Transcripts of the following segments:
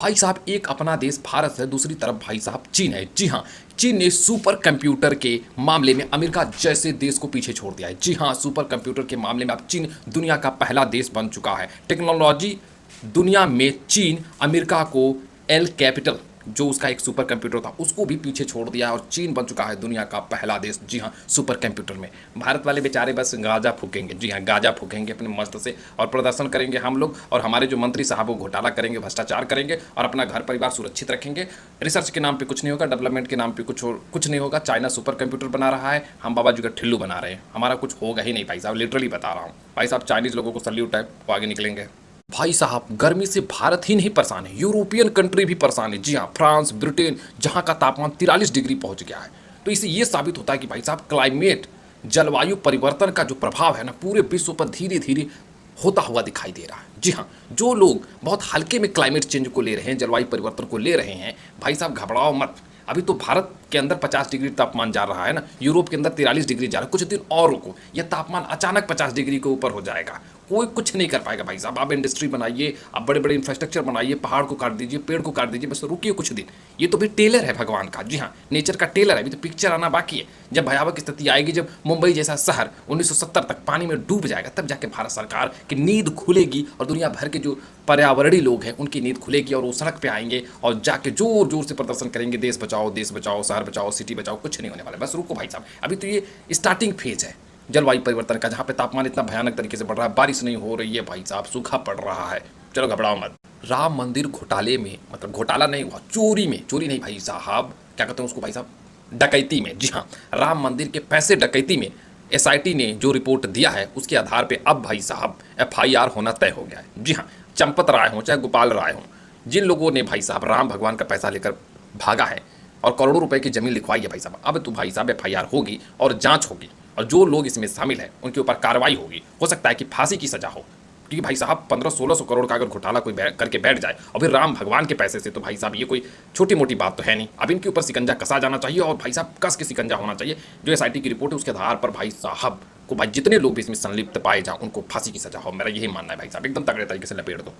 भाई साहब एक अपना देश भारत है, दूसरी तरफ भाई साहब चीन है। जी हाँ, चीन ने सुपर कंप्यूटर के मामले में अमेरिका जैसे देश को पीछे छोड़ दिया है। जी हाँ, सुपर कंप्यूटर के मामले में अब चीन दुनिया का पहला देश बन चुका है। टेक्नोलॉजी दुनिया में चीन अमेरिका को एल कैपिटल जो उसका एक सुपर कंप्यूटर था उसको भी पीछे छोड़ दिया और चीन बन चुका है दुनिया का पहला देश। जी हाँ, सुपर कंप्यूटर में भारत वाले बेचारे बस गाजा फूकेंगे। जी हाँ, गाजा फूकेंगे अपने मस्त से और प्रदर्शन करेंगे हम लोग, और हमारे जो मंत्री साहब वो घोटाला करेंगे, भ्रष्टाचार करेंगे और अपना घर परिवार सुरक्षित रखेंगे। रिसर्च के नाम पे कुछ नहीं होगा, डेवलपमेंट के नाम पे कुछ नहीं होगा। चाइना सुपर कंप्यूटर बना रहा है, हम बाबा जी का ठिल्लू बना रहे हैं। हमारा कुछ होगा ही नहीं भाई साहब, लिटरली बता रहा हूँ भाई साहब। चाइनीज लोगों को सल्यूट है, वो आगे निकलेंगे। भाई साहब गर्मी से भारत ही नहीं परेशान है, यूरोपियन कंट्री भी परेशान है। जी हाँ, फ्रांस, ब्रिटेन, जहाँ का तापमान 43 डिग्री पहुँच गया है। तो इससे ये साबित होता है कि भाई साहब क्लाइमेट, जलवायु परिवर्तन का जो प्रभाव है ना, पूरे विश्व पर धीरे धीरे होता हुआ दिखाई दे रहा है। जी हाँ, जो लोग बहुत हल्के में क्लाइमेट चेंज को ले रहे हैं, जलवायु परिवर्तन को ले रहे हैं, भाई साहब घबराओ मत। अभी तो भारत के अंदर 50 डिग्री तापमान जा रहा है ना, यूरोप के अंदर 43 डिग्री जा रहा है। कुछ दिन और रुको, यह तापमान अचानक 50 डिग्री के ऊपर हो जाएगा, कोई कुछ नहीं कर पाएगा भाई साहब। आप इंडस्ट्री बनाइए, आप बड़े बड़े इंफ्रास्ट्रक्चर बनाइए, पहाड़ को काट दीजिए, पेड़ को काट दीजिए, बस रुकिए कुछ दिन। ये तो भी टेलर है भगवान का। जी हाँ, नेचर का टेलर है, अभी तो पिक्चर आना बाकी है। जब भयावह स्थिति आएगी, जब मुंबई जैसा शहर 1970 तक पानी में डूब जाएगा, तब जाके भारत सरकार की नींद खुलेगी और दुनिया भर के जो पर्यावरणीय लोग हैं उनकी नींद खुलेगी और वो सड़क पे आएंगे और जाके जोर जोर से प्रदर्शन करेंगे, देश बचाओ, शहर बचाओ, सिटी बचाओ। कुछ नहीं होने वाला, बस रुको भाई साहब। अभी तो ये स्टार्टिंग फेज है जलवायु परिवर्तन का, जहाँ पे तापमान इतना भयानक तरीके से बढ़ रहा है, बारिश नहीं हो रही है भाई साहब, सूखा पड़ रहा है। चलो घबराओ मत। राम मंदिर घोटाले में, मतलब घोटाला नहीं हुआ, चोरी में, चोरी नहीं भाई साहब, क्या कहते हैं उसको भाई साहब, डकैती में। जी हाँ, राम मंदिर के पैसे डकैती में एसआईटी ने जो रिपोर्ट दिया है उसके आधार पे अब भाई साहब एफआईआर होना तय हो गया है। जी हाँ, चंपत राय हो चाहे गोपाल राय हो, जिन लोगों ने भाई साहब राम भगवान का पैसा लेकर भागा है और करोड़ों रुपए की जमीन लिखवाई है भाई साहब, अब तो भाई साहब एफआईआर होगी और जांच होगी और जो लोग इसमें शामिल हैं उनके ऊपर कार्रवाई होगी। हो सकता है कि फांसी की सजा हो, क्योंकि भाई साहब 1500-1600 करोड़ का अगर घोटाला कोई करके बैठ जाए और फिर राम भगवान के पैसे से, तो भाई साहब ये कोई छोटी मोटी बात तो है नहीं। अब इनके ऊपर शिकंजा कसा जाना चाहिए और भाई साहब कस के शिकंजा होना चाहिए। जो एसआईटी की रिपोर्ट है उसके आधार पर भाई साहब को, भाई जितने लोग भी इसमें संलिप्त पाए जाएं उनको फांसी की सजा हो। मेरा यही मानना है भाई साहब, एकदम तगड़े तरीके से लपेट दो।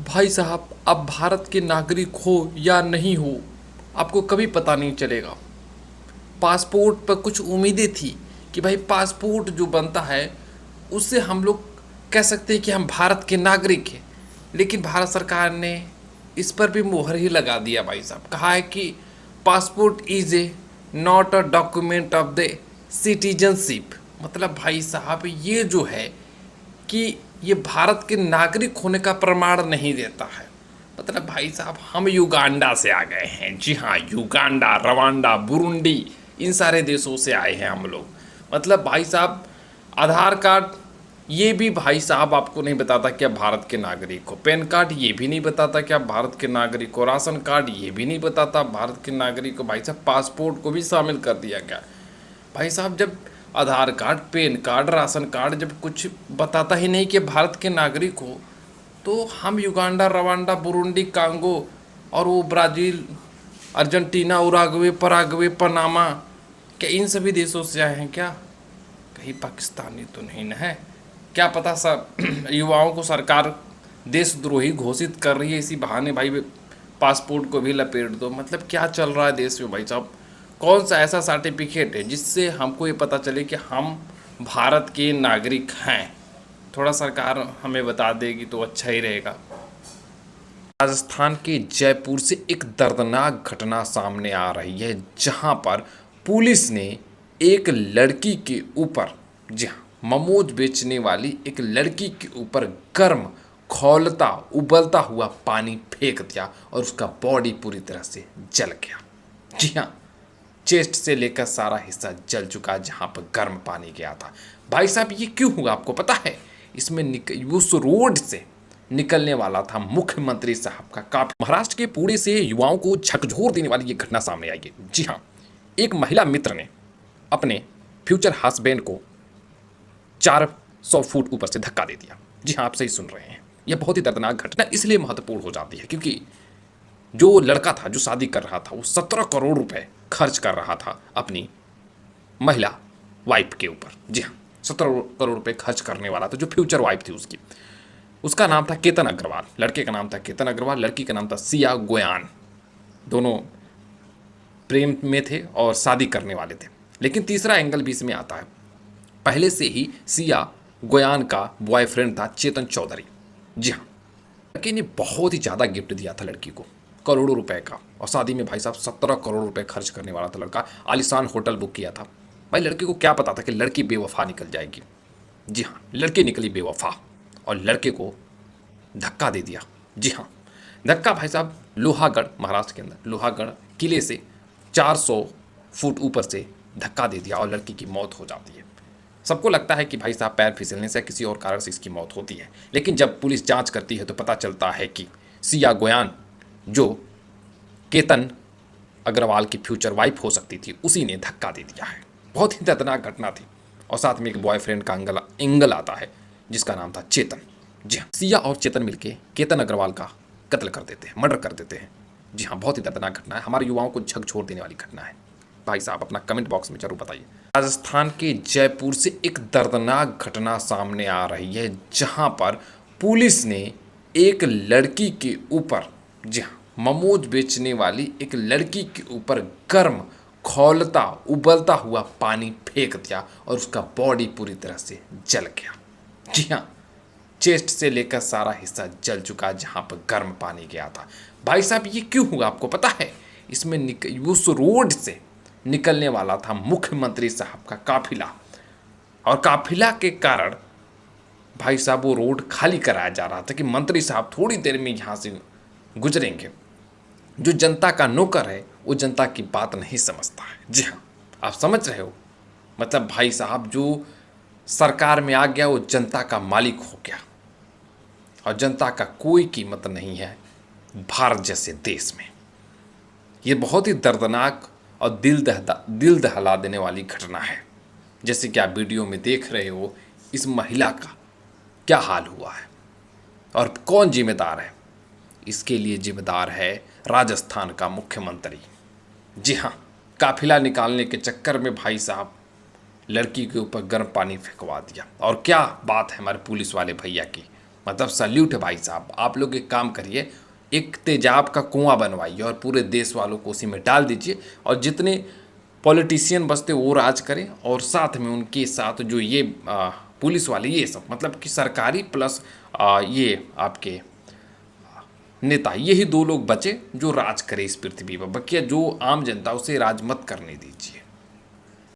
भाई साहब अब भारत के नागरिक हो या नहीं हो आपको कभी पता नहीं चलेगा। पासपोर्ट पर कुछ उम्मीदें थी कि भाई पासपोर्ट जो बनता है उससे हम लोग कह सकते हैं कि हम भारत के नागरिक हैं, लेकिन भारत सरकार ने इस पर भी मोहर ही लगा दिया भाई साहब। कहा है कि passport is a not a document of the citizenship. मतलब भाई साहब ये जो है कि ये भारत के नागरिक होने का प्रमाण नहीं देता है। मतलब भाई साहब हम युगांडा से आ गए हैं। जी हाँ, युगांडा, रवांडा, बुरुंडी, इन सारे देशों से आए हैं हम लोग। मतलब भाई साहब आधार कार्ड ये भी भाई साहब आपको नहीं बताता कि आप भारत के नागरिक हो। पैन कार्ड ये भी नहीं बताता कि आप भारत के नागरिक हो। राशन कार्ड ये भी नहीं बताता आप भारत के नागरिक हो। भाई साहब पासपोर्ट को भी शामिल कर दिया गया। भाई साहब जब Aadhaar card, PAN card, ration card जब कुछ बताता ही नहीं कि भारत के नागरिक हो, तो हम युगांडा, रवांडा, बुरुंडी, कांगो और वो Brazil, Argentina, Uruguay, Paraguay, Panama, क्या इन सभी देशों से आए हैं क्या? कहीं पाकिस्तानी तो नहीं न है? क्या पता सब युवाओं को सरकार देशद्रोही घोषित कर रही है, इसी बहाने भाई पासपोर्ट को भी लपेट दो। मतलब क्या चल रहा है देश में भाई साहब? कौन सा ऐसा सर्टिफिकेट है जिससे हमको ये पता चले कि हम भारत के नागरिक हैं? थोड़ा सरकार हमें बता देगी तो अच्छा ही रहेगा। राजस्थान के जयपुर से एक दर्दनाक घटना सामने आ रही है, जहां पर पुलिस ने एक लड़की के ऊपर, जी हाँ, मोमोज बेचने वाली एक लड़की के ऊपर गर्म, खौलता, उबलता हुआ पानी फेंक दिया और उसका बॉडी पूरी तरह से जल गया। जी हाँ, चेस्ट से लेकर सारा हिस्सा जल चुका जहां पर गर्म पानी गया था। भाई साहब ये क्यों हुआ आपको पता है? इसमें उस रोड से निकलने वाला था मुख्यमंत्री साहब का काफी। महाराष्ट्र के पुणे से युवाओं को झकझोर देने वाली ये घटना सामने आई है। जी हाँ, एक महिला मित्र ने अपने फ्यूचर हस्बैंड को 400 फुट ऊपर से धक्का दे दिया। जी हाँ, आप सही सुन रहे हैं। यह बहुत ही दर्दनाक घटना इसलिए महत्वपूर्ण हो जाती है क्योंकि जो लड़का था जो शादी कर रहा था वो 17 करोड़ रुपए खर्च कर रहा था अपनी महिला वाइफ के ऊपर। जी हाँ, 17 करोड़ रुपए खर्च करने वाला था जो फ्यूचर वाइफ थी उसकी। उसका नाम था केतन अग्रवाल, लड़के का नाम था केतन अग्रवाल, लड़की का नाम था सिया गोयान। दोनों प्रेम में थे और शादी करने वाले थे। लेकिन तीसरा एंगल भी इसमें आता है। पहले से ही सिया गोयान का बॉयफ्रेंड था चेतन चौधरी। जी हाँ, लड़के ने बहुत ही ज़्यादा गिफ्ट दिया था लड़की को, करोड़ों रुपए का। और शादी में भाई साहब 17 करोड़ रुपए खर्च करने वाला था लड़का। आलीशान होटल बुक किया था। भाई लड़के को क्या पता था कि लड़की बेवफा निकल जाएगी। जी हाँ, लड़की निकली बेवफा और लड़के को धक्का दे दिया। जी हाँ, धक्का भाई साहब लोहागढ़, महाराष्ट्र के अंदर लोहागढ़ किले से 400 फुट ऊपर से धक्का दे दिया और लड़की की मौत हो जाती है। सबको लगता है कि भाई साहब पैर फिसलने से किसी और कारण से इसकी मौत होती है, लेकिन जब पुलिस जांच करती है तो पता चलता है कि सिया गोयान, जो केतन अग्रवाल की फ्यूचर वाइफ हो सकती थी, उसी ने धक्का दे दिया है। बहुत ही दर्दनाक घटना थी। और साथ में एक बॉयफ्रेंड का एंगल आता है जिसका नाम था चेतन। जी हाँ, सिया और चेतन मिलके केतन अग्रवाल का कत्ल कर देते हैं, मर्डर कर देते हैं। जी हाँ, बहुत ही दर्दनाक घटना है, हमारे युवाओं को झकझोर देने वाली घटना है। भाई साहब अपना कमेंट बॉक्स में जरूर बताइए। राजस्थान के जयपुर से एक दर्दनाक घटना सामने आ रही है, जहां पर पुलिस ने एक लड़की के ऊपर, जी हाँ, मोमोज बेचने वाली एक लड़की के ऊपर गर्म खौलता उबलता हुआ पानी फेंक दिया और उसका बॉडी पूरी तरह से जल गया। जी हाँ, चेस्ट से लेकर सारा हिस्सा जल चुका जहां पर गर्म पानी गया था। भाई साहब ये क्यों हुआ आपको पता है? इसमें उस रोड से निकलने वाला था मुख्यमंत्री साहब का काफिला, और काफिला के कारण भाई साहब वो रोड खाली कराया जा रहा था कि मंत्री साहब थोड़ी देर में यहाँ से गुजरेंगे। जो जनता का नौकर है वो जनता की बात नहीं समझता है। जी हाँ, आप समझ रहे हो, मतलब भाई साहब जो सरकार में आ गया वो जनता का मालिक हो गया, और जनता का कोई कीमत नहीं है भारत जैसे देश में। ये बहुत ही दर्दनाक और दिल दहला देने वाली घटना है। जैसे कि आप वीडियो में देख रहे हो, इस महिला का क्या हाल हुआ है और कौन जिम्मेदार है? इसके लिए जिम्मेदार है राजस्थान का मुख्यमंत्री। जी हाँ, काफिला निकालने के चक्कर में भाई साहब लड़की के ऊपर गर्म पानी फेंकवा दिया। और क्या बात है हमारे पुलिस वाले भैया की, मतलब सल्यूट है भाई साहब। आप लोग एक काम करिए, एक तेजाब का कुआं बनवाइए और पूरे देश वालों को उसी में डाल दीजिए, और जितने पॉलिटिशियन बसते वो राज करें, और साथ में उनके साथ जो ये पुलिस वाले, ये सब मतलब कि सरकारी प्लस ये आपके नेता, यही दो लोग बचे जो राज करे इस पृथ्वी पर। बकिया जो आम जनता, उसे राज मत करने दीजिए।